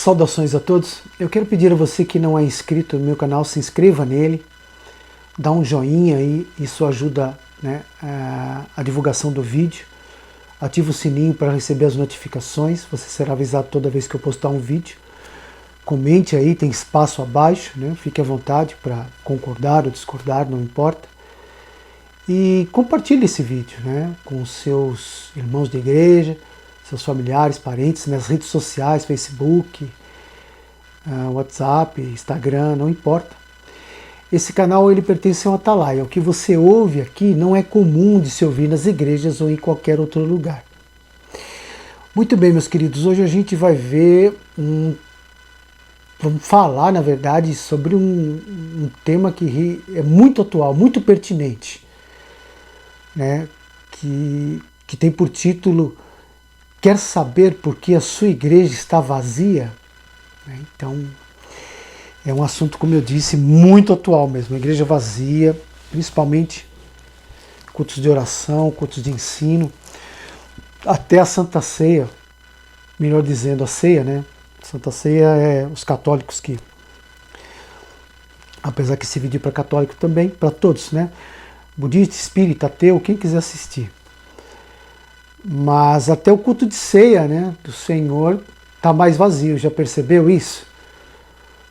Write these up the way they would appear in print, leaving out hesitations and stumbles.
Saudações a todos. Eu quero pedir a você que não é inscrito no meu canal, se inscreva nele, dá um joinha aí, isso ajuda, né, a divulgação do vídeo. Ativa o sininho para receber as notificações, você será avisado toda vez que eu postar um vídeo. Comente aí, tem espaço abaixo, né? Fique à vontade para concordar ou discordar, não importa. E compartilhe esse vídeo, né, com seus irmãos de igreja, seus familiares, parentes, nas redes sociais, Facebook, WhatsApp, Instagram, não importa. Esse canal ele pertence ao Atalaia. O que você ouve aqui não é comum de se ouvir nas igrejas ou em qualquer outro lugar. Muito bem, meus queridos, hoje a gente vai ver vamos falar, na verdade, sobre um tema que é muito atual, muito pertinente, né? Que tem por título: quer saber por que a sua igreja está vazia? Então, é um assunto, como eu disse, muito atual mesmo. A igreja vazia, principalmente cultos de oração, cultos de ensino, até a Santa Ceia, melhor dizendo, a ceia, né? Santa Ceia é os católicos que, apesar que esse vídeo é para católico também, para todos, né? Budista, espírita, ateu, quem quiser assistir. Mas até o culto de ceia, né, do Senhor está mais vazio. Já percebeu isso?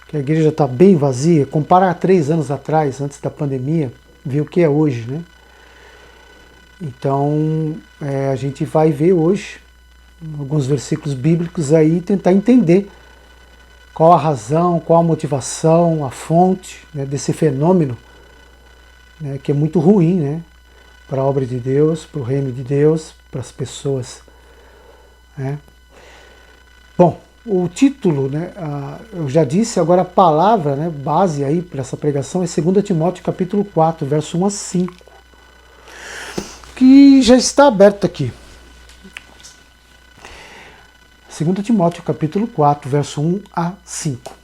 Que a igreja está bem vazia. Compara a 3 anos atrás, antes da pandemia, vê o que é hoje, né? Então, a gente vai ver hoje alguns versículos bíblicos aí, tentar entender qual a razão, qual a motivação, a fonte, né, desse fenômeno, né, que é muito ruim, né, para a obra de Deus, para o reino de Deus, para as pessoas, né? Bom, o título, né, eu já disse, agora a palavra, né, base aí para essa pregação é 2 Timóteo capítulo 4, verso 1 a 5, que já está aberto aqui. 2 Timóteo capítulo 4, verso 1 a 5.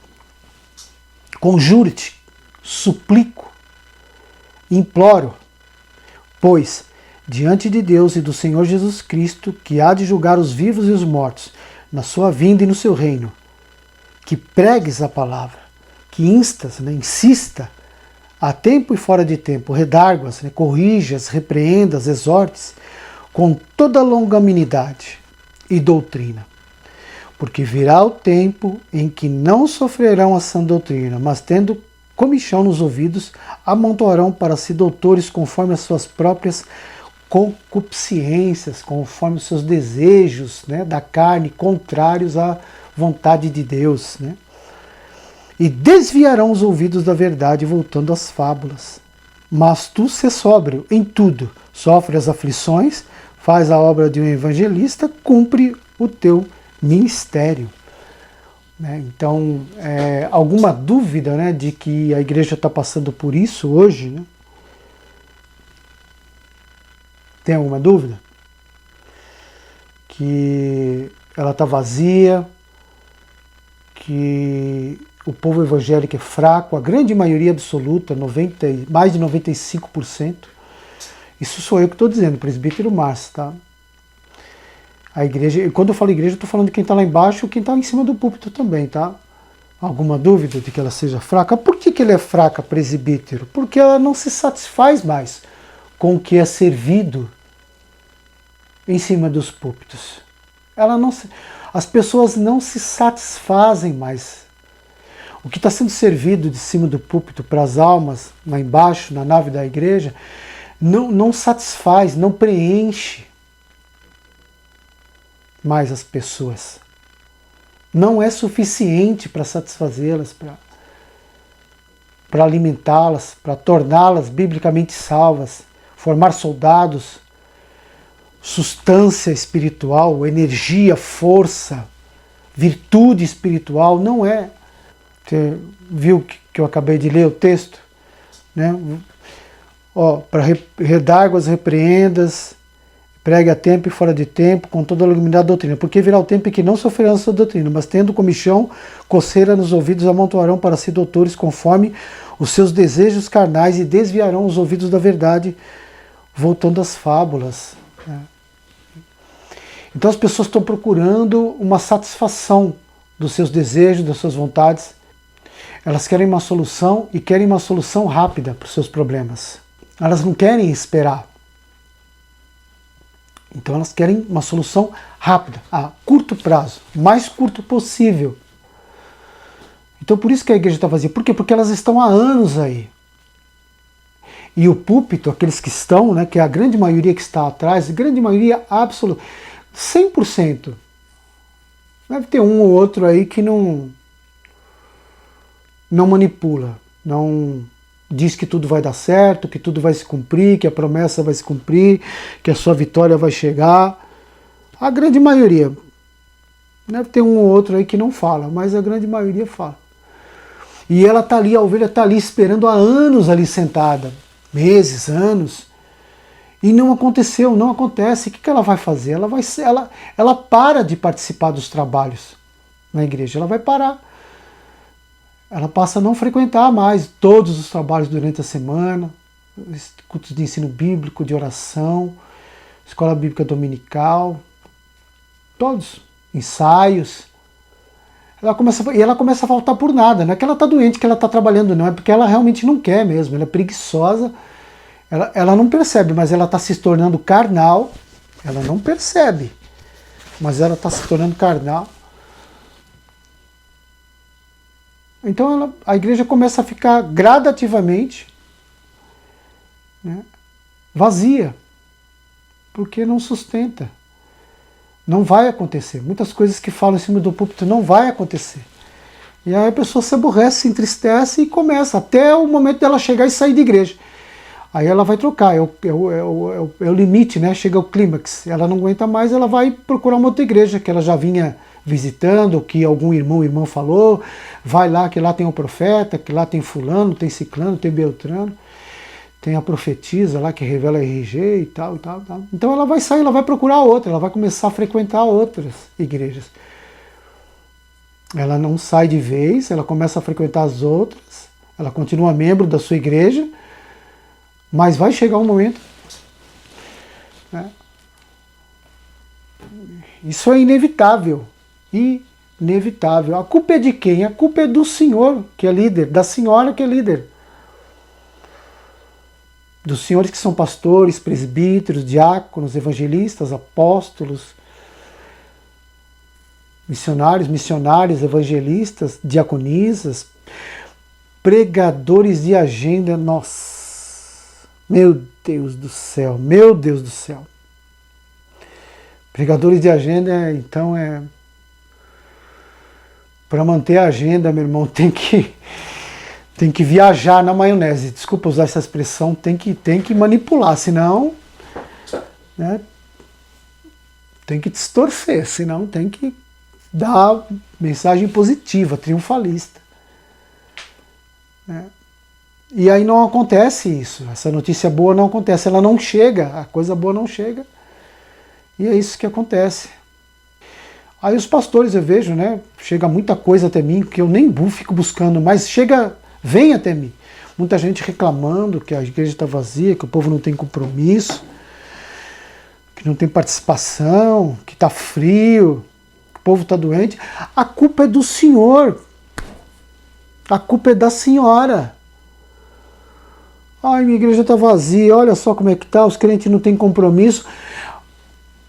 Conjuro-te, suplico, imploro, pois, diante de Deus e do Senhor Jesus Cristo, que há de julgar os vivos e os mortos, na sua vinda e no seu reino, que pregues a palavra, que instas, né, insista, a tempo e fora de tempo, redarguas, né, corrijas, repreendas, exortes, com toda longanimidade e doutrina. Porque virá o tempo em que não sofrerão a sã doutrina, mas tendo comichão nos ouvidos, amontoarão para si doutores conforme as suas próprias concupiscências, conforme os seus desejos, né, da carne, contrários à vontade de Deus, né? E desviarão os ouvidos da verdade, voltando às fábulas. Mas tu se sóbrio em tudo, sofre as aflições, faz a obra de um evangelista, cumpre o teu ministério. Né? Então, alguma dúvida, né, de que a igreja está passando por isso hoje? Né? Tem alguma dúvida? Que ela está vazia, que o povo evangélico é fraco, a grande maioria absoluta, mais de 95%. Isso sou eu que estou dizendo, presbítero Márcio, tá? A igreja, e quando eu falo igreja, eu estou falando de quem está lá embaixo e quem está em cima do púlpito também, tá? Alguma dúvida de que ela seja fraca? Por que ela é fraca, presbítero? Porque ela não se satisfaz mais com o que é servido em cima dos púlpitos. As pessoas não se satisfazem mais. O que está sendo servido de cima do púlpito para as almas, lá embaixo, na nave da igreja, não satisfaz, não preenche mais as pessoas. Não é suficiente para satisfazê-las, para alimentá-las, para torná-las biblicamente salvas, formar soldados, substância espiritual, energia, força, virtude espiritual. Não é. Você viu que eu acabei de ler o texto? Né? Para redarguas, repreendas, pregue a tempo e fora de tempo, com toda a longanimidade da doutrina. Porque virá o tempo em que não sofrerão essa doutrina, mas tendo comichão, coceira nos ouvidos, amontoarão para si doutores conforme os seus desejos carnais e desviarão os ouvidos da verdade, voltando às fábulas. Né? Então as pessoas estão procurando uma satisfação dos seus desejos, das suas vontades. Elas querem uma solução e querem uma solução rápida para os seus problemas. Elas não querem esperar. Então elas querem uma solução rápida, a curto prazo, o mais curto possível. Então por isso que a igreja está vazia. Por quê? Porque elas estão há anos aí. E o púlpito, aqueles que estão, né, que é a grande maioria que está atrás, a grande maioria absoluta, 100%. Deve ter um ou outro aí que não manipula, não diz que tudo vai dar certo, que tudo vai se cumprir, que a promessa vai se cumprir, que a sua vitória vai chegar. A grande maioria. Deve ter um ou outro aí que não fala, mas a grande maioria fala. E ela está ali, a ovelha está ali esperando há anos ali sentada. Meses, anos. E não aconteceu, não acontece. O que ela vai fazer? Ela para de participar dos trabalhos na igreja. Ela vai parar. Ela passa a não frequentar mais todos os trabalhos durante a semana, cultos de ensino bíblico, de oração, escola bíblica dominical, todos, ensaios. Ela começa a faltar por nada. Não é que ela está doente, que ela está trabalhando, não. É porque ela realmente não quer mesmo. Ela é preguiçosa. Ela não percebe, mas ela está se tornando carnal. Ela não percebe, mas ela está se tornando carnal. Então a igreja começa a ficar gradativamente, né, vazia, porque não sustenta. Não vai acontecer. Muitas coisas que falam em cima do púlpito não vai acontecer. E aí a pessoa se aborrece, se entristece e começa, até o momento dela chegar e sair de igreja. Aí ela vai trocar, é o limite, né? Chega ao clímax. Ela não aguenta mais, ela vai procurar uma outra igreja que ela já vinha visitando, que algum irmão falou, vai lá, que lá tem o profeta, que lá tem fulano, tem ciclano, tem beltrano, tem a profetisa lá que revela RG e tal, e tal, tal. Então ela vai sair, ela vai procurar outra, ela vai começar a frequentar outras igrejas. Ela não sai de vez, ela começa a frequentar as outras, ela continua membro da sua igreja, mas vai chegar um momento, né? Isso é inevitável. Inevitável. A culpa é de quem? A culpa é do senhor, que é líder, da senhora que é líder. Dos senhores que são pastores, presbíteros, diáconos, evangelistas, apóstolos, missionários, evangelistas, diaconisas, pregadores de agenda. Nossa, meu Deus do céu, meu Deus do céu. Pregadores de agenda, então para manter a agenda, meu irmão, tem que viajar na maionese. Desculpa usar essa expressão, tem que manipular, senão, né, tem que distorcer, senão tem que dar mensagem positiva, triunfalista, né? E aí não acontece isso, essa notícia boa não acontece, ela não chega, a coisa boa não chega, e é isso que acontece. Aí os pastores, eu vejo, né, chega muita coisa até mim, que eu nem fico buscando, mas vem até mim. Muita gente reclamando que a igreja está vazia, que o povo não tem compromisso, que não tem participação, que está frio, que o povo está doente. A culpa é do senhor. A culpa é da senhora. Ai, minha igreja está vazia, olha só como é que está, os crentes não têm compromisso.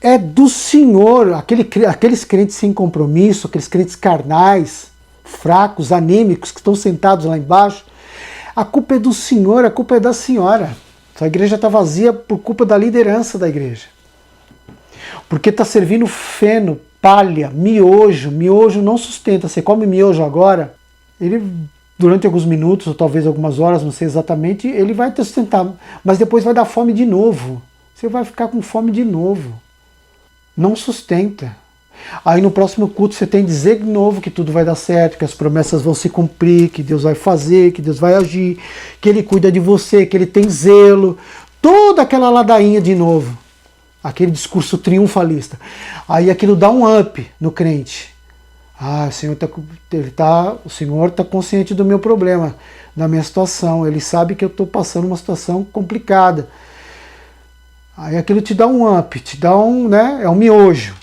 É do Senhor, aqueles crentes sem compromisso, aqueles crentes carnais, fracos, anêmicos, que estão sentados lá embaixo. A culpa é do Senhor, a culpa é da senhora. A igreja está vazia por culpa da liderança da igreja. Porque está servindo feno, palha, miojo. Miojo não sustenta. Você come miojo agora, ele durante alguns minutos, ou talvez algumas horas, não sei exatamente, ele vai te sustentar. Mas depois vai dar fome de novo. Você vai ficar com fome de novo. Não sustenta. Aí no próximo culto você tem que dizer de novo que tudo vai dar certo, que as promessas vão se cumprir, que Deus vai fazer, que Deus vai agir, que Ele cuida de você, que Ele tem zelo. Toda aquela ladainha de novo. Aquele discurso triunfalista. Aí aquilo dá um up no crente. Ah, o Senhor está consciente do meu problema, da minha situação. Ele sabe que eu estou passando uma situação complicada. Aí aquilo te dá um up, te dá né? É um miojo.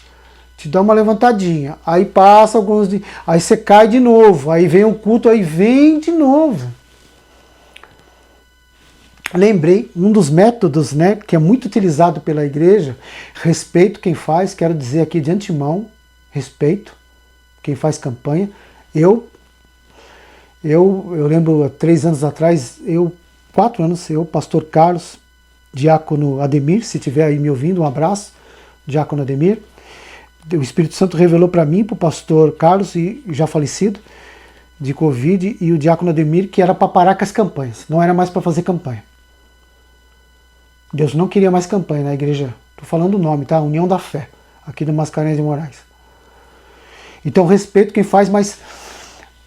te dá uma levantadinha, aí passa alguns dias, aí você cai de novo, aí vem um culto, aí vem de novo. Lembrei, um dos métodos, né, que é muito utilizado pela igreja, respeito quem faz, quero dizer aqui de antemão, respeito quem faz campanha. Eu lembro, há 3 anos atrás, 4 anos, pastor Carlos, diácono Ademir, se estiver aí me ouvindo, um abraço, diácono Ademir. O Espírito Santo revelou para mim, para o pastor Carlos, e já falecido, de Covid, e o diácono Ademir, que era para parar com as campanhas, não era mais para fazer campanha. Deus não queria mais campanha na igreja, estou falando o nome, tá? União da Fé, aqui do Mascarenhas de Moraes. Então, respeito quem faz, mas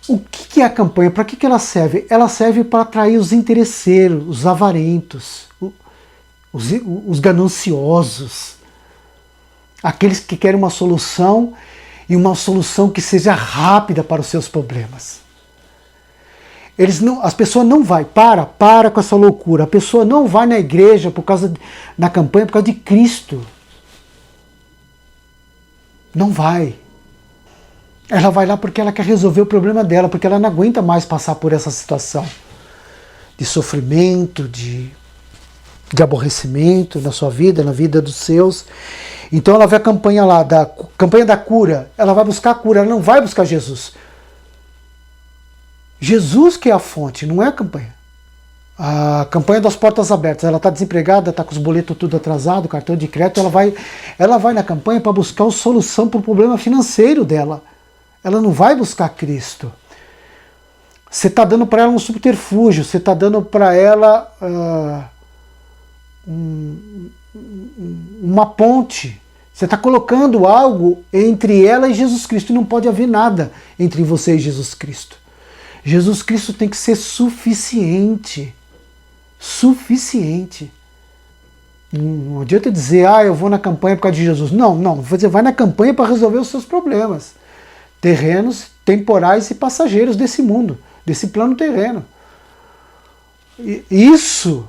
o que é a campanha? Para que ela serve? Ela serve para atrair os interesseiros, os avarentos, os gananciosos, aqueles que querem uma solução, e uma solução que seja rápida para os seus problemas. As pessoas não vai, para com essa loucura. A pessoa não vai na igreja na campanha por causa de Cristo. Não vai. Ela vai lá porque ela quer resolver o problema dela, porque ela não aguenta mais passar por essa situação de sofrimento, de aborrecimento na sua vida, na vida dos seus. Então ela vê a campanha lá, campanha da cura, ela vai buscar a cura, ela não vai buscar Jesus. Jesus que é a fonte, não é a campanha. A campanha das portas abertas, ela está desempregada, está com os boletos tudo atrasado, cartão de crédito, ela vai na campanha para buscar a solução para o problema financeiro dela. Ela não vai buscar Cristo. Você está dando para ela um subterfúgio, você está dando para ela uma ponte. Você está colocando algo entre ela e Jesus Cristo, e não pode haver nada entre você e Jesus Cristo. Jesus Cristo tem que ser suficiente. Suficiente. Não adianta dizer, eu vou na campanha por causa de Jesus. Não, você vai na campanha para resolver os seus problemas terrenos, temporais e passageiros desse mundo, desse plano terreno. E isso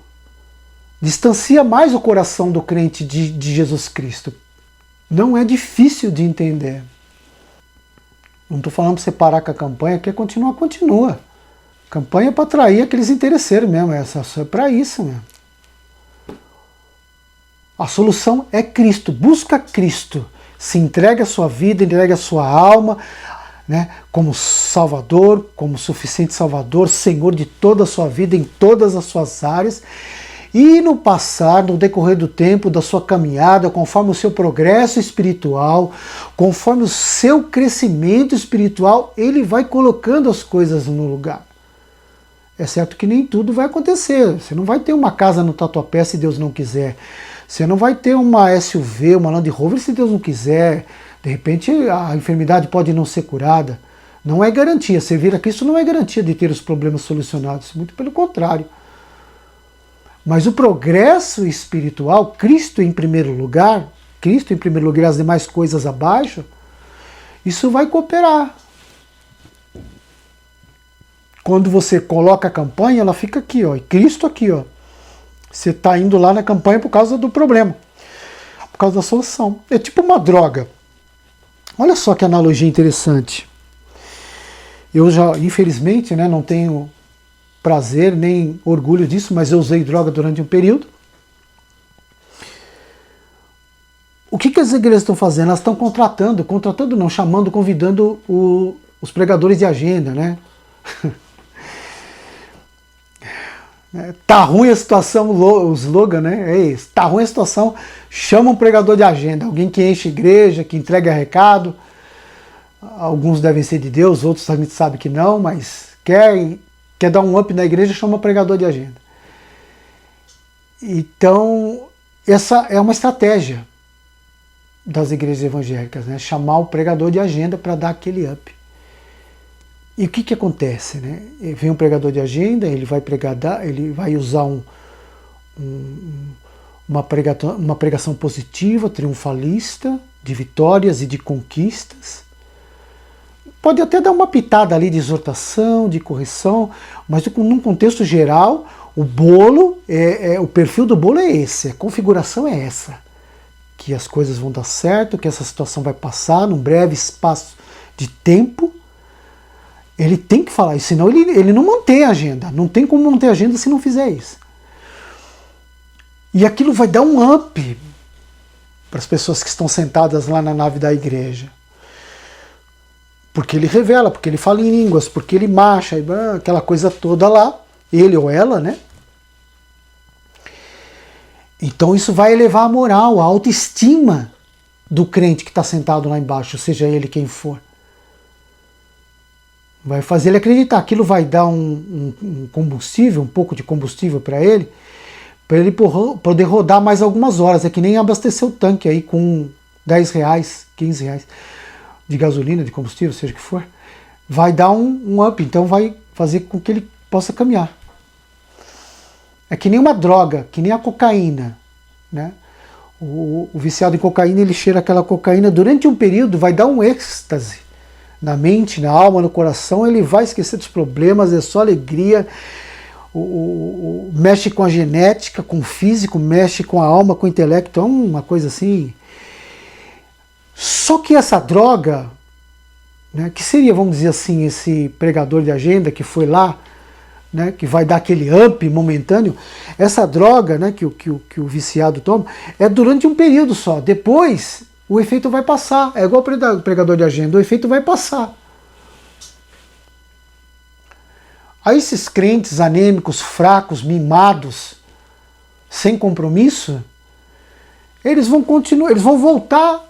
distancia mais o coração do crente de Jesus Cristo. Não é difícil de entender. Não estou falando para você parar com a campanha, quer continuar, continua. Campanha é para atrair aqueles interesseiros mesmo, é para isso mesmo. A solução é Cristo, busca Cristo, se entrega a sua vida, entrega a sua alma, né, como Salvador, como suficiente Salvador, Senhor de toda a sua vida, em todas as suas áreas. E no passar, no decorrer do tempo, da sua caminhada, conforme o seu progresso espiritual, conforme o seu crescimento espiritual, ele vai colocando as coisas no lugar. É certo que nem tudo vai acontecer. Você não vai ter uma casa no Tatuapé se Deus não quiser. Você não vai ter uma SUV, uma Land Rover se Deus não quiser. De repente a enfermidade pode não ser curada. Não é garantia. Servir a Cristo não é garantia de ter os problemas solucionados. Muito pelo contrário. Mas o progresso espiritual, Cristo em primeiro lugar e as demais coisas abaixo, isso vai cooperar. Quando você coloca a campanha, ela fica aqui, ó, e Cristo aqui, ó. Você está indo lá na campanha por causa do problema, por causa da solução. É tipo uma droga. Olha só que analogia interessante. Eu já, infelizmente, né, não tenho prazer nem orgulho disso, mas eu usei droga durante um período. O que as igrejas estão fazendo? Elas estão contratando não, chamando, convidando os pregadores de agenda, né? Tá ruim a situação, o slogan, né? É isso. Tá ruim a situação, chama um pregador de agenda, alguém que enche igreja, que entrega recado. Alguns devem ser de Deus, outros a gente sabe que não, mas quer dar um up na igreja, chama um pregador de agenda. Então, essa é uma estratégia das igrejas evangélicas, né? Chamar o pregador de agenda para dar aquele up. E o que acontece, né? Vem um pregador de agenda, ele vai pregar, ele vai usar uma pregação positiva, triunfalista, de vitórias e de conquistas. Pode até dar uma pitada ali de exortação, de correção, mas num contexto geral, o bolo, o perfil do bolo é esse, a configuração é essa. que as coisas vão dar certo, que essa situação vai passar num breve espaço de tempo, ele tem que falar isso, senão ele não mantém a agenda. Não tem como manter a agenda se não fizer isso. E aquilo vai dar um up para as pessoas que estão sentadas lá na nave da igreja. Porque ele revela, porque ele fala em línguas, porque ele marcha, aquela coisa toda lá, ele ou ela, né? Então isso vai elevar a moral, a autoestima do crente que está sentado lá embaixo, seja ele quem for. Vai fazer ele acreditar. Aquilo vai dar um combustível, um pouco de combustível para ele poder rodar mais algumas horas. É que nem abastecer o tanque aí com R$10, R$15 de gasolina, de combustível, seja o que for. Vai dar um up, então vai fazer com que ele possa caminhar. É que nem uma droga, que nem a cocaína, né? O viciado em cocaína, ele cheira aquela cocaína durante um período, vai dar um êxtase na mente, na alma, no coração, ele vai esquecer dos problemas, é só alegria, mexe com a genética, com o físico, mexe com a alma, com o intelecto, é uma coisa assim. Só que essa droga, né, que seria, vamos dizer assim, esse pregador de agenda que foi lá, né, que vai dar aquele up momentâneo, essa droga, né, que o viciado toma, é durante um período só. Depois, o efeito vai passar. É igual o pregador de agenda, o efeito vai passar. Aí esses crentes anêmicos, fracos, mimados, sem compromisso, eles vão continuar, eles vão voltar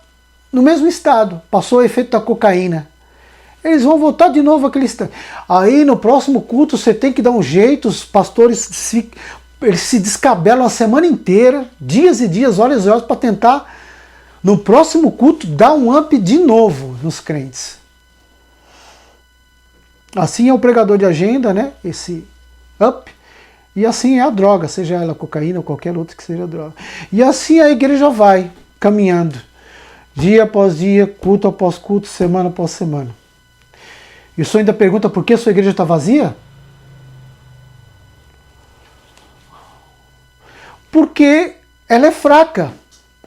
no mesmo estado. Passou o efeito da cocaína. Eles vão voltar de novo àquele estado. Aí no próximo culto você tem que dar um jeito, os pastores eles se descabelam a semana inteira, dias e dias, horas e horas, para tentar, no próximo culto, dar um up de novo nos crentes. Assim é o pregador de agenda, né? Esse up. E assim é a droga, seja ela cocaína ou qualquer outra que seja droga. E assim a igreja vai caminhando, dia após dia, culto após culto, semana após semana. E o senhor ainda pergunta por que a sua igreja está vazia? Porque ela é fraca.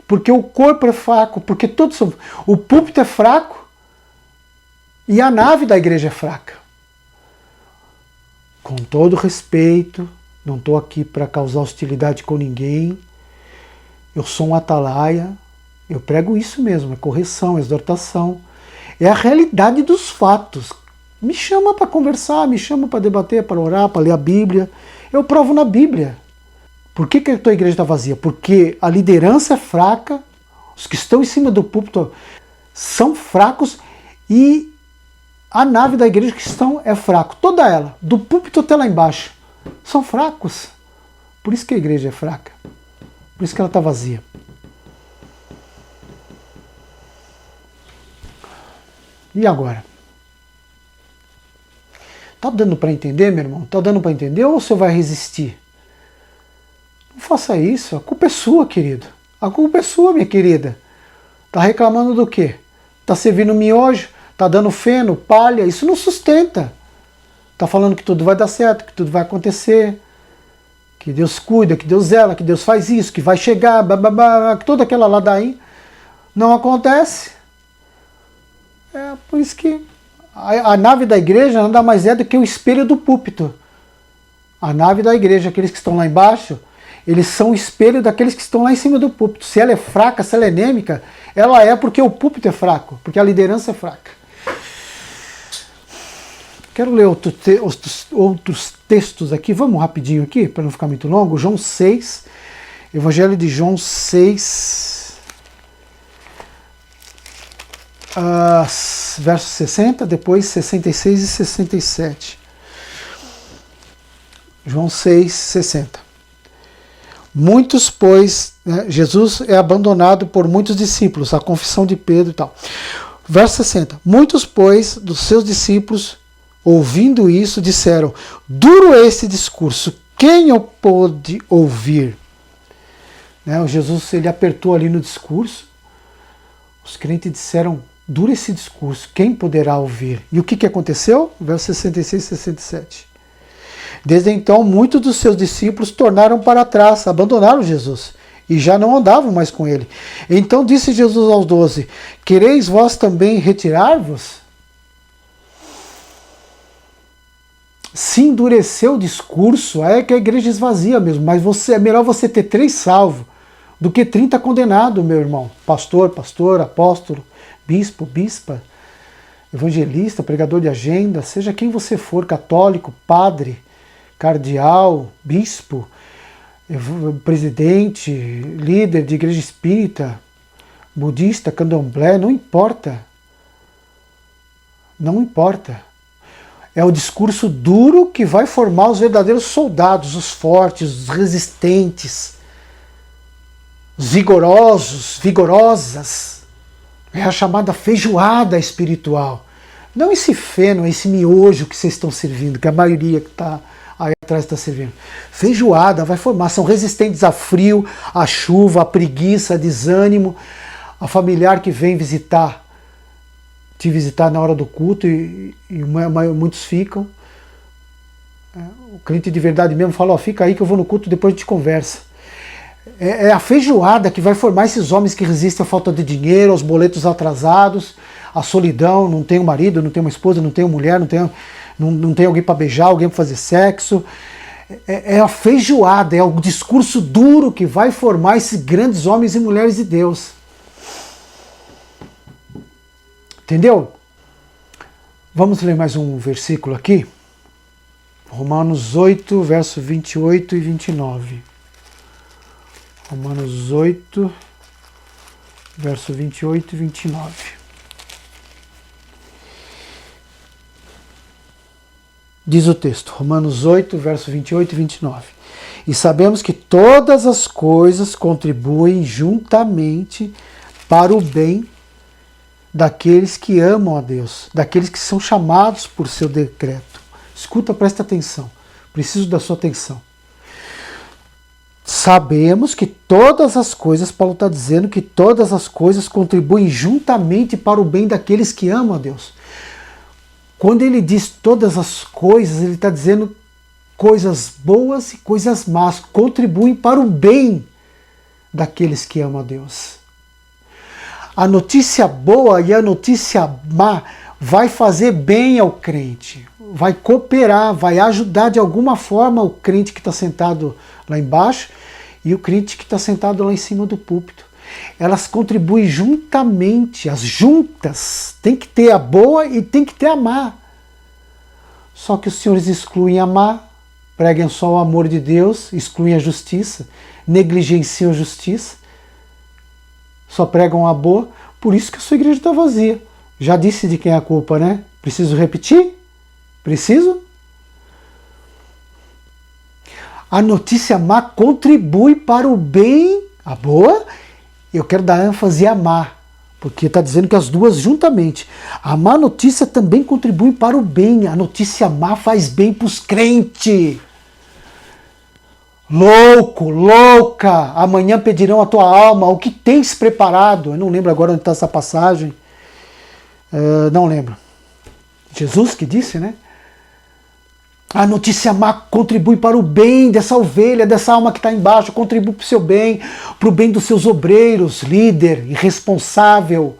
Porque o corpo é fraco. Porque todos são. O púlpito é fraco e a nave da igreja é fraca. Com todo respeito, não estou aqui para causar hostilidade com ninguém. Eu sou um atalaia. Eu prego isso mesmo, é correção, é exortação. É a realidade dos fatos. Me chama para conversar, me chama para debater, para orar, para ler a Bíblia. Eu provo na Bíblia. Por que a tua igreja está vazia? Porque a liderança é fraca, os que estão em cima do púlpito são fracos e a nave da igreja que estão é fraco. Toda ela, do púlpito até lá embaixo, são fracos. Por isso que a igreja é fraca. Por isso que ela está vazia. E agora? Tá dando para entender, meu irmão? Tá dando para entender ou você vai resistir? Não faça isso. A culpa é sua, querido. A culpa é sua, minha querida. Tá reclamando do quê? Tá servindo miojo? Tá dando feno, palha? Isso não sustenta. Tá falando que tudo vai dar certo, que tudo vai acontecer, que Deus cuida, que Deus zela, que Deus faz isso, que vai chegar, toda aquela ladainha. Não acontece. É por isso que a nave da igreja nada mais é do que o espelho do púlpito. A nave da igreja, aqueles que estão lá embaixo, eles são o espelho daqueles que estão lá em cima do púlpito. Se ela é fraca, se ela é anêmica, ela é porque o púlpito é fraco, porque a liderança é fraca. Quero ler outros textos aqui. Vamos rapidinho aqui, para não ficar muito longo. João 6, Evangelho de João 6... versos 60, depois 66 e 67. João 6, 60. Muitos, pois, né, Jesus é abandonado por muitos discípulos, a confissão de Pedro e tal. Verso 60. Muitos, pois, dos seus discípulos, ouvindo isso, disseram: duro é esse discurso, quem o pôde ouvir? Né, o Jesus, ele apertou ali no discurso. Os crentes disseram: dura esse discurso, quem poderá ouvir? E o que aconteceu? Versos 66 e 67. Desde então, muitos dos seus discípulos tornaram para trás, abandonaram Jesus e já não andavam mais com ele. Então disse Jesus aos 12: quereis vós também retirar-vos? Se endureceu o discurso, é que a igreja esvazia mesmo, mas é melhor você ter 3 salvos do que 30 condenados, meu irmão. Pastor, apóstolo, bispo, bispa, evangelista, pregador de agenda, seja quem você for, católico, padre, cardeal, bispo, presidente, líder de igreja espírita, budista, candomblé, não importa. Não importa. É o discurso duro que vai formar os verdadeiros soldados, os fortes, os resistentes, os vigorosos, vigorosas. É a chamada feijoada espiritual. Não esse feno, esse miojo que vocês estão servindo, que a maioria que está aí atrás está servindo. Feijoada vai formar, são resistentes a frio, a chuva, a preguiça, a desânimo, a familiar que vem te visitar na hora do culto e muitos ficam. O crente de verdade mesmo fala, ó, fica aí que eu vou no culto, depois a gente conversa. É a feijoada que vai formar esses homens que resistem à falta de dinheiro, aos boletos atrasados, à solidão, não tem um marido, não tem uma esposa, não tem uma mulher, não tem alguém para beijar, alguém para fazer sexo. É a feijoada, é o discurso duro que vai formar esses grandes homens e mulheres de Deus. Entendeu? Vamos ler mais um versículo aqui. Romanos 8, verso 28 e 29. Romanos 8, verso 28 e 29. Diz o texto, Romanos 8, verso 28 e 29. E sabemos que todas as coisas contribuem juntamente para o bem daqueles que amam a Deus, daqueles que são chamados por seu decreto. Escuta, presta atenção. Preciso da sua atenção. Sabemos que todas as coisas, Paulo está dizendo que todas as coisas contribuem juntamente para o bem daqueles que amam a Deus. Quando ele diz todas as coisas, ele está dizendo coisas boas e coisas más, contribuem para o bem daqueles que amam a Deus. A notícia boa e a notícia má vai fazer bem ao crente, vai cooperar, vai ajudar de alguma forma o crente que está sentado lá embaixo e o crente que está sentado lá em cima do púlpito. Elas contribuem juntamente, as juntas. Tem que ter a boa e tem que ter a má. Só que os senhores excluem a má, pregam só o amor de Deus, excluem a justiça, negligenciam a justiça, só pregam a boa. Por isso que a sua igreja está vazia. Já disse de quem é a culpa, né? Preciso repetir? Preciso? A notícia má contribui para o bem, a boa. Eu quero dar ênfase à má, porque está dizendo que as duas juntamente. A má notícia também contribui para o bem. A notícia má faz bem para os crentes. Louco, louca, amanhã pedirão a tua alma, o que tens preparado? Eu não lembro agora onde está essa passagem. Não lembro. Jesus que disse, né? A notícia má contribui para o bem dessa ovelha, dessa alma que está embaixo, contribui para o seu bem, para o bem dos seus obreiros, líder, irresponsável.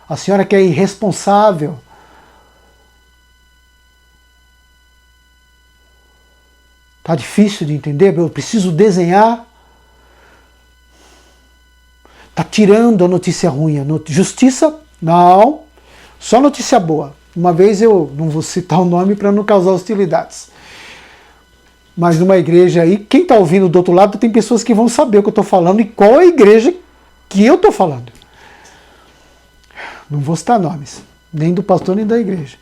A senhora que é irresponsável. Tá difícil de entender? Eu preciso desenhar. Tá tirando a notícia ruim. Justiça? Não. Só notícia boa. Uma vez eu não vou citar o nome para não causar hostilidades. Mas numa igreja aí, quem está ouvindo do outro lado tem pessoas que vão saber o que eu estou falando e qual é a igreja que eu estou falando. Não vou citar nomes, nem do pastor nem da igreja.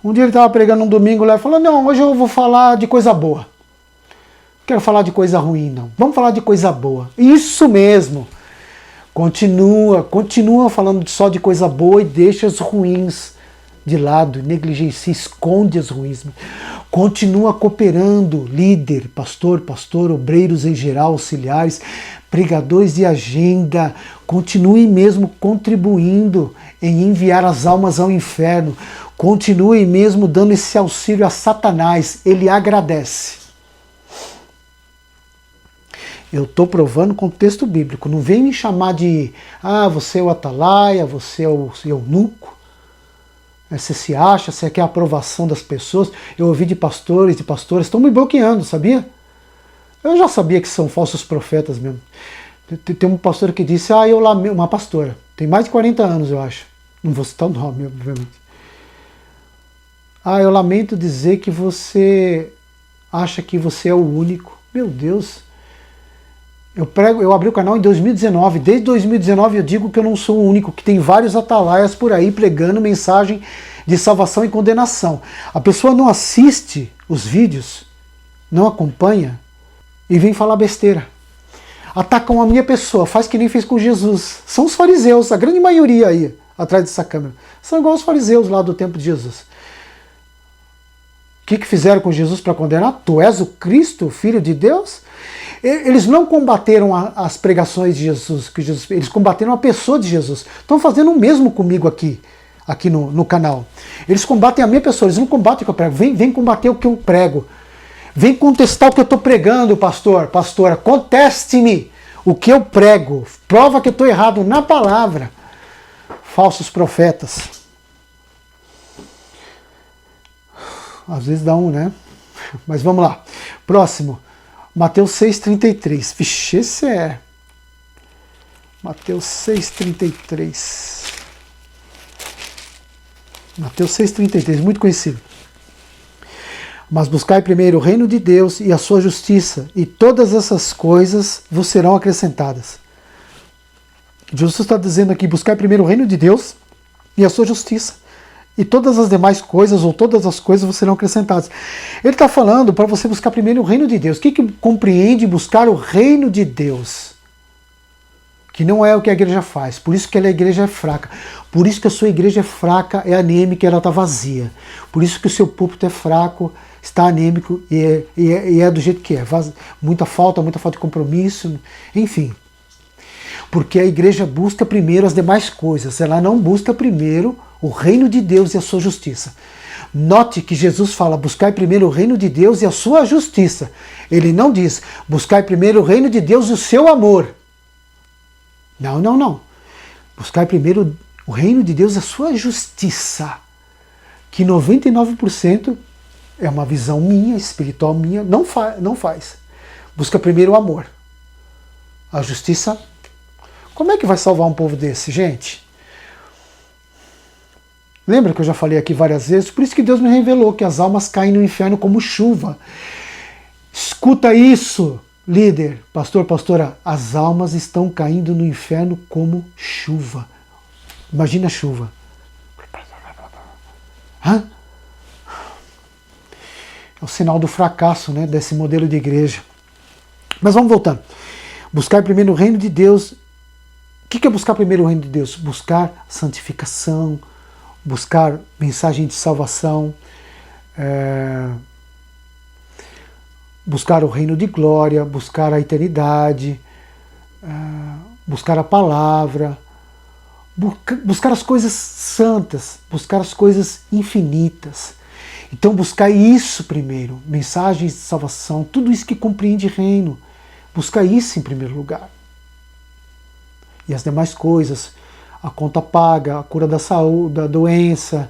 Um dia ele estava pregando um domingo lá e falou, não, hoje eu vou falar de coisa boa. Não quero falar de coisa ruim, não. Vamos falar de coisa boa. Isso mesmo. Continua falando só de coisa boa e deixa as ruins de lado, negligencia, esconde as ruins. Continua cooperando, líder, pastor, obreiros em geral, auxiliares, pregadores de agenda, continue mesmo contribuindo em enviar as almas ao inferno, continue mesmo dando esse auxílio a Satanás, ele agradece. Eu estou provando com o texto bíblico. Não vem me chamar de, você é o atalaia, você é o eunuco. Você se acha, você quer a aprovação das pessoas. Eu ouvi de pastores, estão me bloqueando, sabia? Eu já sabia que são falsos profetas mesmo. Tem um pastor que disse, eu lamento, uma pastora, tem mais de 40 anos, eu acho. Não vou citar o nome, obviamente. Eu lamento dizer que você acha que você é o único. Meu Deus. Eu abri o canal em 2019. Desde 2019 eu digo que eu não sou o único, que tem vários atalaias por aí pregando mensagem de salvação e condenação. A pessoa não assiste os vídeos, não acompanha e vem falar besteira. Atacam a minha pessoa, faz que nem fez com Jesus. São os fariseus, a grande maioria aí, atrás dessa câmera. São igual os fariseus lá do tempo de Jesus. O que fizeram com Jesus para condenar? Tu és o Cristo, Filho de Deus? Eles não combateram as pregações de Jesus, eles combateram a pessoa de Jesus. Estão fazendo o mesmo comigo aqui no canal. Eles combatem a minha pessoa, eles não combatem o que eu prego. Vem combater o que eu prego. Vem contestar o que eu estou pregando, pastora. Conteste-me o que eu prego. Prova que eu estou errado na palavra. Falsos profetas. Às vezes dá né? Mas vamos lá. Próximo. Mateus 6,33. Vixe, esse é... Mateus 6,33. Mateus 6,33, muito conhecido. Mas buscai primeiro o reino de Deus e a sua justiça, e todas essas coisas vos serão acrescentadas. Jesus está dizendo aqui, buscai primeiro o reino de Deus e a sua justiça, e todas as demais coisas, ou todas as coisas, vos serão acrescentadas. Ele está falando para você buscar primeiro o reino de Deus. O que compreende buscar o reino de Deus? Que não é o que a igreja faz. Por isso que a igreja é fraca. Por isso que a sua igreja é fraca, é anêmica, ela está vazia. Por isso que o seu púlpito é fraco, está anêmico e é do jeito que é. Muita falta de compromisso, enfim. Porque a igreja busca primeiro as demais coisas. Ela não busca primeiro o reino de Deus e a sua justiça. Note que Jesus fala, buscai primeiro o reino de Deus e a sua justiça. Ele não diz, buscai primeiro o reino de Deus e o seu amor. Não. Buscai primeiro o reino de Deus e a sua justiça. Que 99% é uma visão minha, espiritual minha, não faz. Busca primeiro o amor. A justiça. Como é que vai salvar um povo desse, gente? Lembra que eu já falei aqui várias vezes? Por isso que Deus me revelou que as almas caem no inferno como chuva. Escuta isso, líder, pastor, pastora. As almas estão caindo no inferno como chuva. Imagina a chuva. É o sinal do fracasso, né, desse modelo de igreja. Mas vamos voltando. Buscar primeiro o reino de Deus. O que é buscar primeiro o reino de Deus? Buscar santificação, buscar mensagem de salvação, buscar o reino de glória, buscar a eternidade, buscar a palavra, buscar as coisas santas, buscar as coisas infinitas. Então buscar isso primeiro, mensagens de salvação, tudo isso que compreende reino, buscar isso em primeiro lugar. E as demais coisas, a conta paga, a cura da saúde, da doença,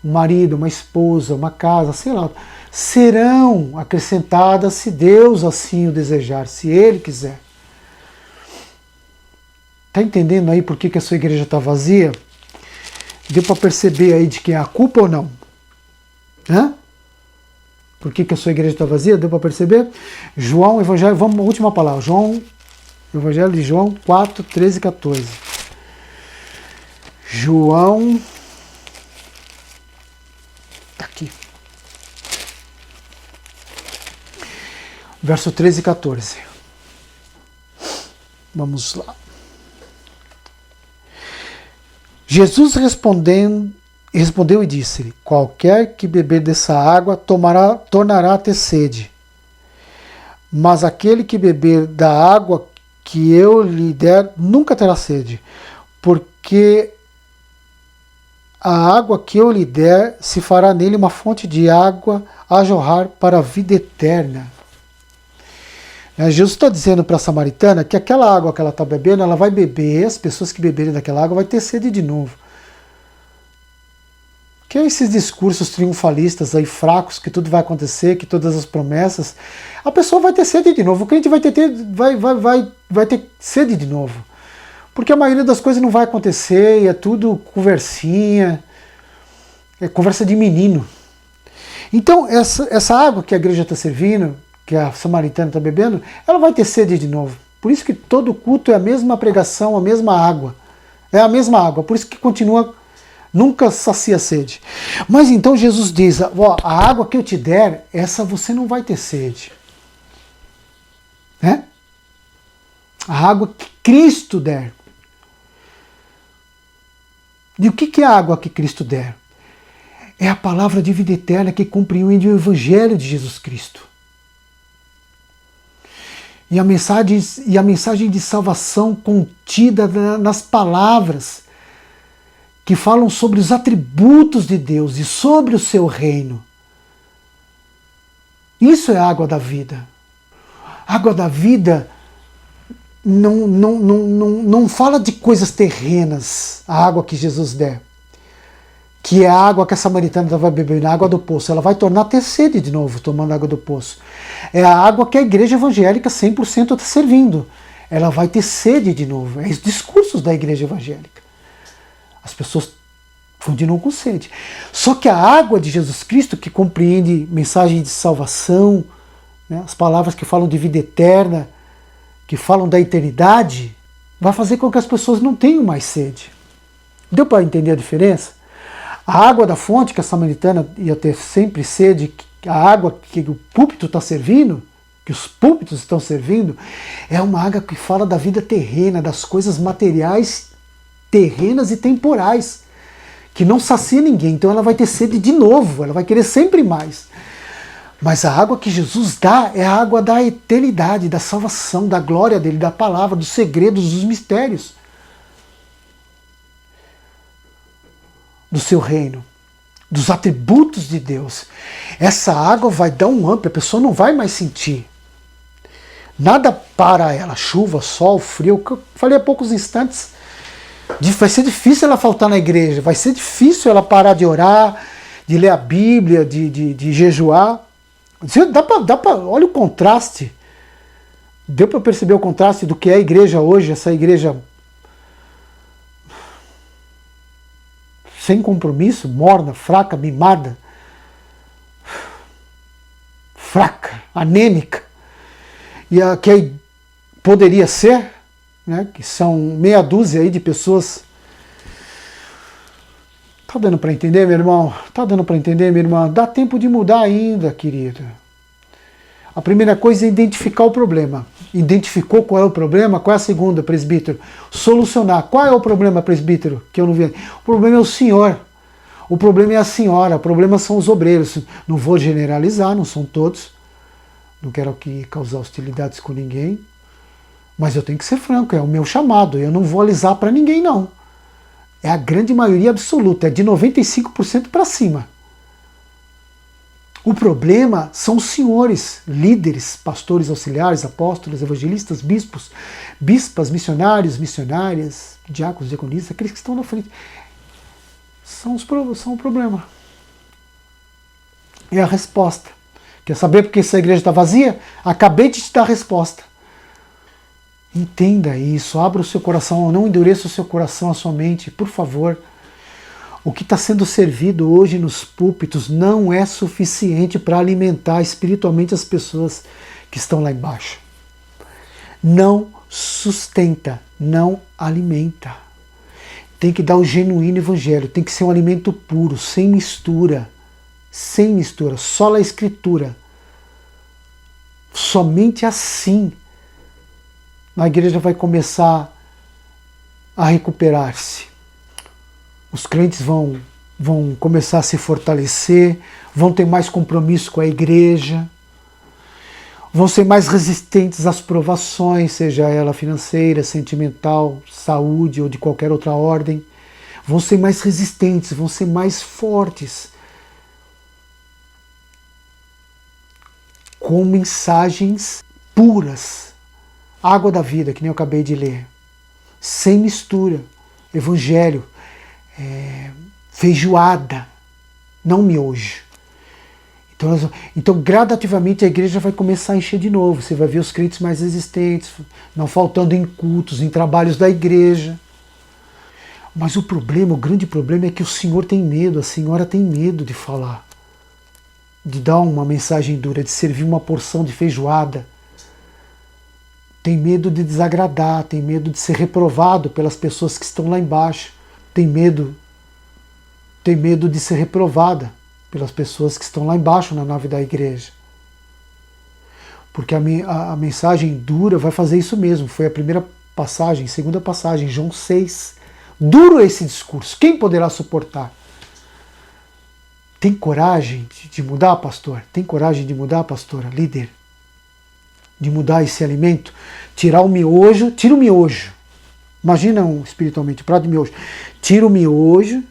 um marido, uma esposa, uma casa, sei lá, serão acrescentadas se Deus assim o desejar, se Ele quiser. Está entendendo aí por que a sua igreja está vazia? Deu para perceber aí de quem é a culpa ou não? Hã? Por que a sua igreja está vazia? Deu para perceber? João, Evangelho, vamos à última palavra. Evangelho de João 4, 13 e 14. João, está aqui. Verso 13 e 14. Vamos lá. Jesus respondeu e disse-lhe, qualquer que beber dessa água tornará a ter sede. Mas aquele que beber da água que eu lhe der nunca terá sede, porque a água que eu lhe der se fará nele uma fonte de água a jorrar para a vida eterna. Jesus está dizendo para a samaritana que aquela água que ela está bebendo, ela vai beber, as pessoas que beberem daquela água vai ter sede de novo. Que é esses discursos triunfalistas aí fracos, que tudo vai acontecer, que todas as promessas, a pessoa vai ter sede de novo, o crente vai ter sede de novo. Porque a maioria das coisas não vai acontecer, e é tudo conversinha, é conversa de menino. Então essa água que a igreja está servindo, que a samaritana está bebendo, ela vai ter sede de novo. Por isso que todo culto é a mesma pregação, a mesma água. É a mesma água, por isso que continua, nunca sacia a sede. Mas então Jesus diz, ó, a água que eu te der, essa você não vai ter sede. Né? A água que Cristo der. E o que é a água que Cristo der? É a palavra de vida eterna que compreende o Evangelho de Jesus Cristo. E a mensagem de salvação contida nas palavras que falam sobre os atributos de Deus e sobre o seu reino. Isso é a água da vida. A água da vida não fala de coisas terrenas, a água que Jesus der. Que é a água que a samaritana vai beber, a água do poço. Ela vai tornar a ter sede de novo, tomando água do poço. É a água que a igreja evangélica 100% está servindo. Ela vai ter sede de novo. É os discursos da igreja evangélica. As pessoas continuam com sede. Só que a água de Jesus Cristo, que compreende mensagem de salvação, né, as palavras que falam de vida eterna, que falam da eternidade, vai fazer com que as pessoas não tenham mais sede. Deu para entender a diferença? A água da fonte, que a samaritana ia ter sempre sede, a água que o púlpito está servindo, que os púlpitos estão servindo, é uma água que fala da vida terrena, das coisas materiais, terrenas e temporais, que não sacia ninguém. Então ela vai ter sede de novo, ela vai querer sempre mais. Mas a água que Jesus dá é a água da eternidade, da salvação, da glória dele, da palavra, dos segredos, dos mistérios do seu reino, dos atributos de Deus. Essa água vai dar um up, a pessoa não vai mais sentir. Nada para ela, chuva, sol, frio, que eu falei há poucos instantes. Vai ser difícil ela faltar na igreja, vai ser difícil ela parar de orar, de ler a Bíblia, de jejuar. Olha o contraste. Deu para perceber o contraste do que é a igreja hoje, essa igreja sem compromisso, morna, fraca, mimada, fraca, anêmica, e a que poderia ser, né, que são meia dúzia aí de pessoas. Tá dando para entender, meu irmão? Tá dando para entender, minha irmã? Dá tempo de mudar ainda, querida. A primeira coisa é identificar o problema. Identificou qual é o problema? Qual é a segunda, presbítero? Solucionar. Qual é o problema, presbítero? Que eu não vi. O problema é o senhor. O problema é a senhora. O problema são os obreiros. Não vou generalizar, não são todos. Não quero aqui causar hostilidades com ninguém. Mas eu tenho que ser franco, é o meu chamado. Eu não vou alisar para ninguém, não. É a grande maioria absoluta, é de 95% para cima. O problema são os senhores, líderes, pastores auxiliares, apóstolos, evangelistas, bispos, bispas, missionários, missionárias, diáconos, diaconistas, aqueles que estão na frente. São o problema. É a resposta. Quer saber por que essa igreja está vazia? Acabei de te dar a resposta. Entenda isso, abra o seu coração, não endureça o seu coração, a sua mente, por favor. O que está sendo servido hoje nos púlpitos não é suficiente para alimentar espiritualmente as pessoas que estão lá embaixo. Não sustenta, não alimenta. Tem que dar o genuíno evangelho, tem que ser um alimento puro, sem mistura, só a escritura. Somente assim a igreja vai começar a recuperar-se. Os crentes vão começar a se fortalecer, vão ter mais compromisso com a igreja, vão ser mais resistentes às provações, seja ela financeira, sentimental, saúde ou de qualquer outra ordem. Vão ser mais resistentes, vão ser mais fortes, com mensagens puras, água da vida, que nem eu acabei de ler, sem mistura, evangelho, feijoada, não miojo. Então, gradativamente a igreja vai começar a encher de novo. Você vai ver os crentes mais resistentes, não faltando em cultos, em trabalhos da igreja. Mas o grande problema é que o Senhor tem medo, a senhora tem medo de falar, de dar uma mensagem dura, de servir uma porção de feijoada. Tem medo de desagradar, tem medo de ser reprovado pelas pessoas que estão lá embaixo. Tem medo de ser reprovada pelas pessoas que estão lá embaixo na nave da igreja. Porque a mensagem dura vai fazer isso mesmo. Foi a primeira passagem, segunda passagem, João 6. Duro esse discurso. Quem poderá suportar? Tem coragem de mudar, pastor? Tem coragem de mudar, pastora, líder? De mudar esse alimento? Tirar o miojo, tira o miojo. Imagina espiritualmente, um prato de miojo. Tira o miojo,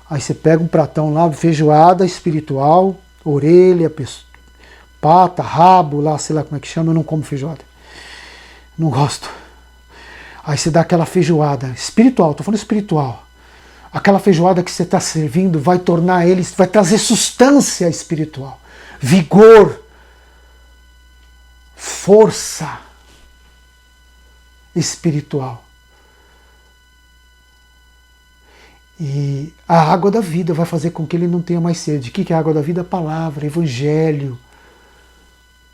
aí você pega um pratão lá, feijoada espiritual, orelha, pata, rabo, lá, sei lá como é que chama, eu não como feijoada. Não gosto. Aí você dá aquela feijoada espiritual, estou falando espiritual. Aquela feijoada que você está servindo vai tornar eles, vai trazer substância espiritual, vigor, força espiritual. E a água da vida vai fazer com que ele não tenha mais sede. O que é a água da vida? A palavra, evangelho,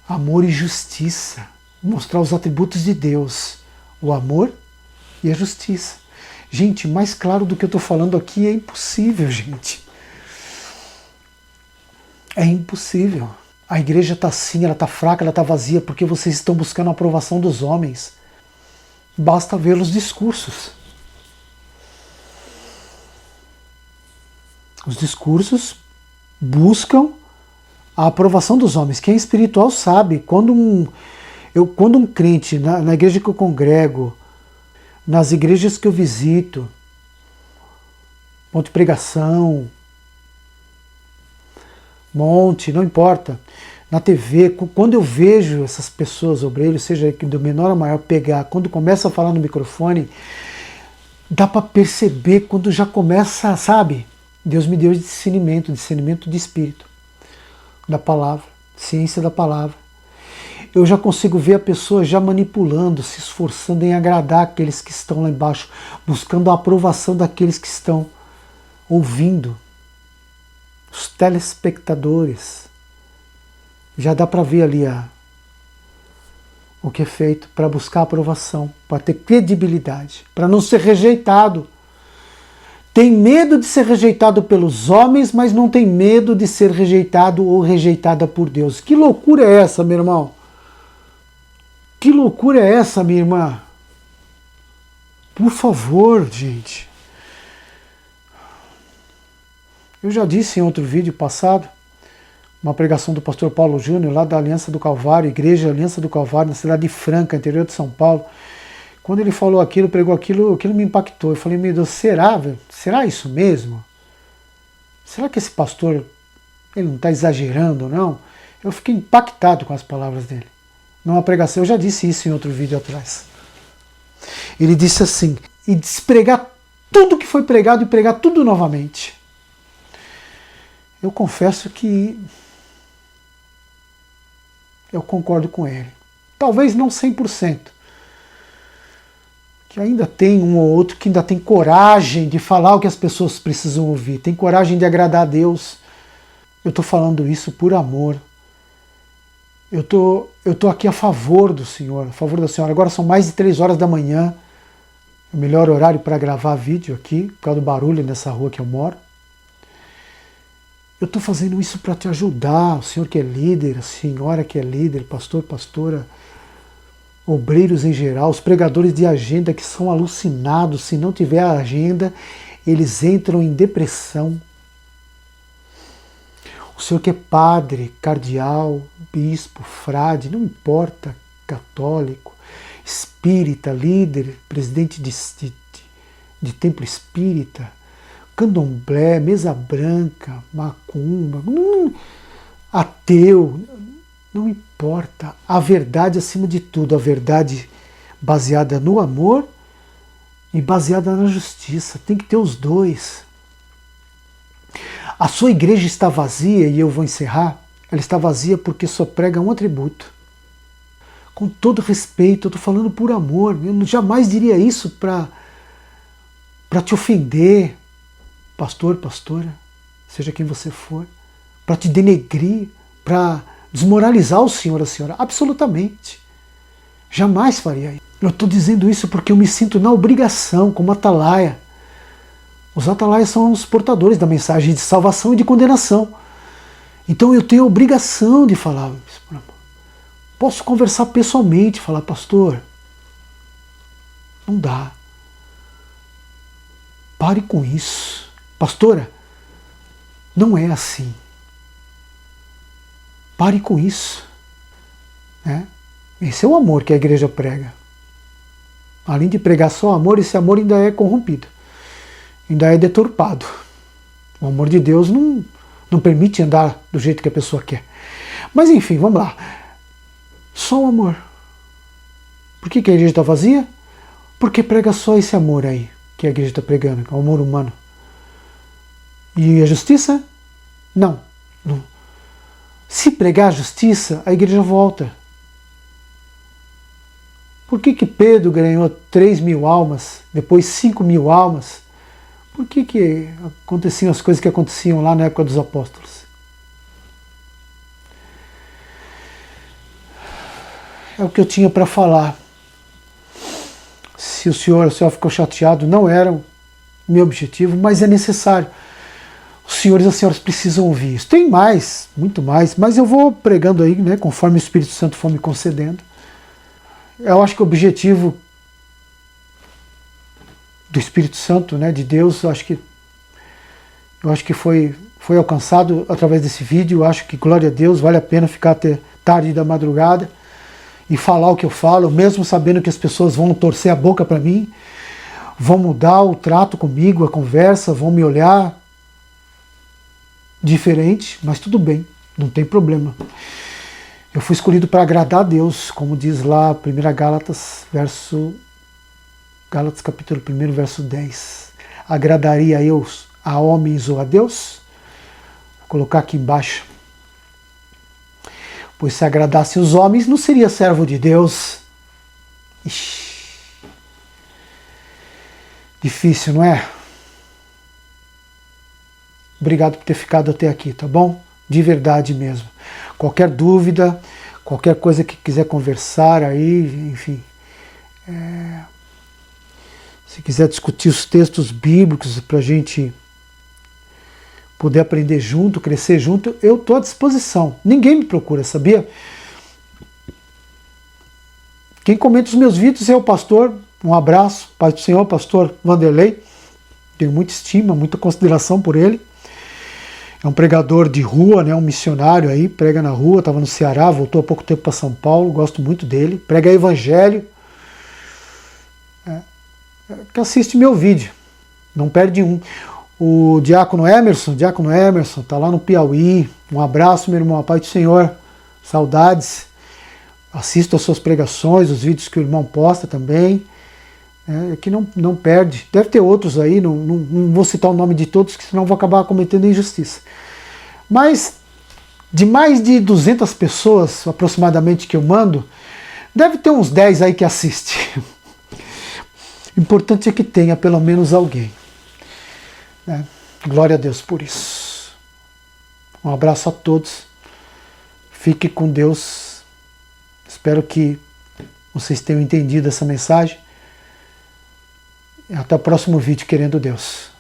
amor e justiça. Mostrar os atributos de Deus, o amor e a justiça. Gente, mais claro do que eu estou falando aqui é impossível, gente. É impossível. A igreja está assim, ela está fraca, ela está vazia, porque vocês estão buscando a aprovação dos homens. Basta ver os discursos. Os discursos buscam a aprovação dos homens. Quem é espiritual sabe. Quando um crente, na igreja que eu congrego, nas igrejas que eu visito, Monte Pregação, Monte, não importa, na TV, quando eu vejo essas pessoas, obreiros, seja do menor a maior, pegar, quando começa a falar no microfone, dá para perceber quando já começa, sabe? Deus me deu discernimento de espírito, da palavra, ciência da palavra. Eu já consigo ver a pessoa já manipulando, se esforçando em agradar aqueles que estão lá embaixo, buscando a aprovação daqueles que estão ouvindo, os telespectadores. Já dá para ver ali o que é feito para buscar a aprovação, para ter credibilidade, para não ser rejeitado. Tem medo de ser rejeitado pelos homens, mas não tem medo de ser rejeitado ou rejeitada por Deus. Que loucura é essa, meu irmão? Que loucura é essa, minha irmã? Por favor, gente. Eu já disse em outro vídeo passado, uma pregação do pastor Paulo Júnior, lá da Aliança do Calvário, Igreja Aliança do Calvário, na cidade de Franca, interior de São Paulo. Quando ele falou aquilo, pregou aquilo me impactou. Eu falei, meu Deus, será, velho? Será isso mesmo? Será que esse pastor, ele não está exagerando, não? Eu fiquei impactado com as palavras dele. Numa pregação, eu já disse isso em outro vídeo atrás. Ele disse assim, e despregar tudo que foi pregado e pregar tudo novamente. Eu confesso que eu concordo com ele. Talvez não 100%. Que ainda tem um ou outro que ainda tem coragem de falar o que as pessoas precisam ouvir. Tem coragem de agradar a Deus. Eu estou falando isso por amor. Eu tô aqui a favor do Senhor, a favor da Senhora. Agora são mais de 3 horas da manhã. É o melhor horário para gravar vídeo aqui, por causa do barulho nessa rua que eu moro. Eu estou fazendo isso para te ajudar, o senhor que é líder, a senhora que é líder, pastor, pastora, obreiros em geral, os pregadores de agenda que são alucinados. Se não tiver a agenda, eles entram em depressão. O senhor que é padre, cardeal, bispo, frade, não importa, católico, espírita, líder, presidente de templo espírita, candomblé, mesa branca, macumba, ateu, Não importa. A verdade acima de tudo, a verdade baseada no amor e baseada na justiça. Tem que ter os dois. A sua igreja está vazia, e eu vou encerrar, ela está vazia porque só prega um atributo. Com todo respeito, eu estou falando por amor, eu jamais diria isso para te ofender, pastor, pastora, seja quem você for, para te denegrir, para desmoralizar o senhor, a senhora, absolutamente. Jamais faria isso. Eu estou dizendo isso porque eu me sinto na obrigação, como atalaia. Os atalaias são os portadores da mensagem de salvação e de condenação. Então eu tenho a obrigação de falar isso por amor. Posso conversar pessoalmente, falar, pastor, não dá. Pare com isso. Pastora, não é assim. Pare com isso. Né? Esse é o amor que a igreja prega. Além de pregar só amor, esse amor ainda é corrompido. Ainda é deturpado. O amor de Deus não permite andar do jeito que a pessoa quer. Mas enfim, vamos lá. Só o amor. Por que a igreja está vazia? Porque prega só esse amor aí que a igreja está pregando, que é o amor humano. E a justiça? Não. Se pregar a justiça, a igreja volta. Por que Pedro ganhou 3.000 almas, depois 5.000 almas? Por que aconteciam as coisas que aconteciam lá na época dos apóstolos? É o que eu tinha para falar. Se o senhor ficou chateado, não era o meu objetivo, mas é necessário. Os senhores e as senhoras precisam ouvir isso. Tem mais, muito mais, mas eu vou pregando aí, né, conforme o Espírito Santo for me concedendo. Eu acho que o objetivo do Espírito Santo, né, de Deus, eu acho que foi alcançado através desse vídeo. Eu acho que, glória a Deus, vale a pena ficar até tarde da madrugada e falar o que eu falo, mesmo sabendo que as pessoas vão torcer a boca para mim, vão mudar o trato comigo, a conversa, vão me olhar diferente, mas tudo bem, não tem problema. Eu fui escolhido para agradar a Deus, como diz lá 1 Gálatas capítulo 1, verso 10. Agradaria eu a homens ou a Deus? Vou colocar aqui embaixo. Pois se agradasse os homens, não seria servo de Deus. Ixi. Difícil, não é? Obrigado por ter ficado até aqui, tá bom? De verdade mesmo. Qualquer dúvida, qualquer coisa que quiser conversar aí, enfim. Se quiser discutir os textos bíblicos para a gente poder aprender junto, crescer junto, eu estou à disposição. Ninguém me procura, sabia? Quem comenta os meus vídeos é o pastor. Um abraço, Pai do Senhor, pastor Vanderlei. Tenho muita estima, muita consideração por ele. É um pregador de rua, né, um missionário aí, prega na rua, estava no Ceará, voltou há pouco tempo para São Paulo, gosto muito dele. Prega evangelho. Que assiste meu vídeo, não perde um. O Diácono Emerson, tá lá no Piauí. Um abraço, meu irmão, Pai do Senhor, saudades. Assisto as suas pregações, os vídeos que o irmão posta também. Que não perde. Deve ter outros aí, não vou citar o nome de todos, que senão vou acabar cometendo injustiça. Mas de mais de 200 pessoas aproximadamente que eu mando, deve ter uns 10 aí que assistem. O importante é que tenha pelo menos alguém. Né? Glória a Deus por isso. Um abraço a todos. Fique com Deus. Espero que vocês tenham entendido essa mensagem. Até o próximo vídeo, querendo Deus.